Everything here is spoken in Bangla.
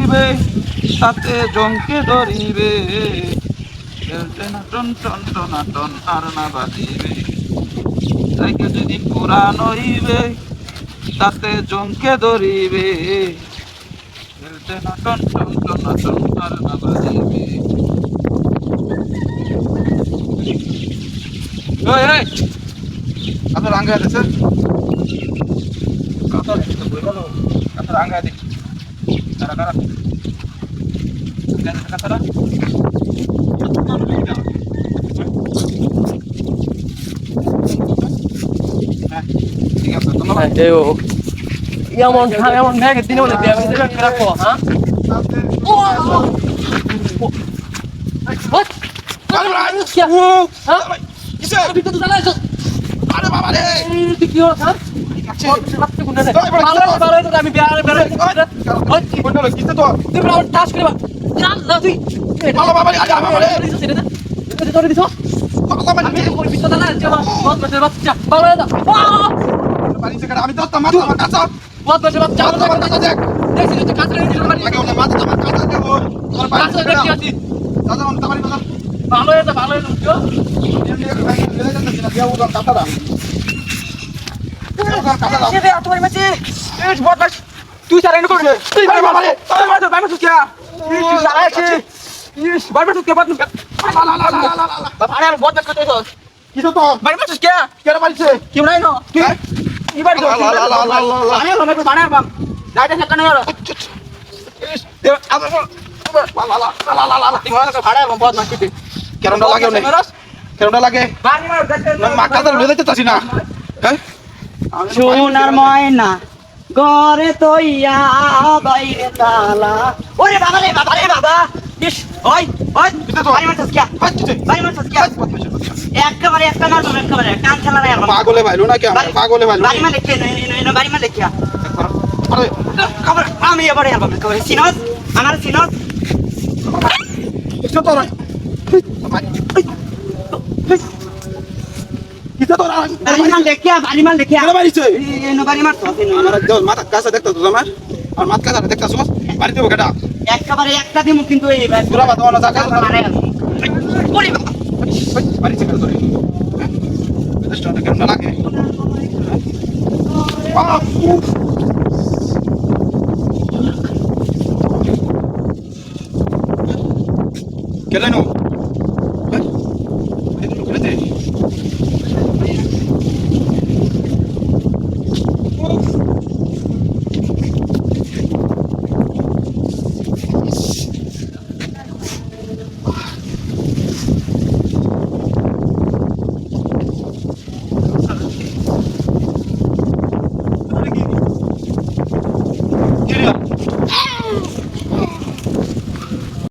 হইবে তাতে জমকে ধরিবে খেলতে না টন টন টনাটন আর না বাজিবে তাইকে যদি পুরাণ হইবে তাতে জমকে ধরিবে খেলতে না টন টন টনাটন আর না বাজিবে। ওই ওই কত রাঙ্গা আছে কত কত রাঙ্গা দি কারা কারা কারা কারা ঠিক আছে তোমরা এমন ম্যাগের দিনে বলে দেবে রাখো হ্যাঁ আরে ভাই হ্যাঁ কিসে তুই তো জানাইছ আরে বাবা রে তুই কি হস হ্যাঁ আমি কোনটা কিসে তো তুই টাচ করে তুই বাবা বাবা রে আরে বাবা রে ধরে দিছ বাবা আমি ওর ভিতরে না বহুত বছর বাচ্চা ভালো না বাড়ি থেকে আমি তো তোমার মাথা আমার কাছে বহুত বছর বাচ্চা মাথা দেখ দেখছিস তুই কাছে রেখে বাড়ি লাগে ওটা মাথা আমার কাছে দেব তোর বাড়ি কাছে দেখি আছি দাদা আমার বাড়ি কথা ভালো বুঝছো সেটা তোমার মাঝে এই বদমাশ তুই সারা এনে করছিস তুই বাবা রে বাবা তুই কে তুই সারা আছে বাবা তুই কে বাদ বাবা আরে আমি বদমাশ করতেছস কিসে তো বাবা তুই কে কেন বাড়িছে কি নাই না তুই কি বাড়ি করছিস আমি হলো আমি বানার বাম যাইতে থাকা না আর ভাড়া বদমাশ করতে কেনটা লাগে না কেনটা লাগে বাড়ি মার দেখতে মা কাদার লয়ে যাইতে চাছি না হ্যাঁ সোনার ময়না ঘরে তৈয়া বাইরে তালা ওরে বাবা রে বাবা ইস ওই ওই কিসে তো বাড়ি মারছস কি হাঁটছে বাড়ি মারছস কি একেবারে একটা না তো একেবারে কান ছালা না আমার পাগলে ভাইলো না কি আমার পাগলে ভাইলো বাড়ি মা লিখে না বাড়ি মা লিখিয়া আরে খবর আমি এবারে আর বাবা খবর সিনস আমার সিনস কিসে তো রে কিসে তো বাড়ি মা লিখিয়া কেন বাড়িছে এই বাড়ি মারছস আমার মাথা কাছে দেখতে তো আমার আর মাথা কাছে দেখতাছ বাড়িতে ওটা একেবারে একটা দিমু কিন্তু এই পুরা বাদ না জায়গা মানে ওরে বাবা বাড়িতে কেন ধরে রেস্টুরেন্টে কেন লাগে কেন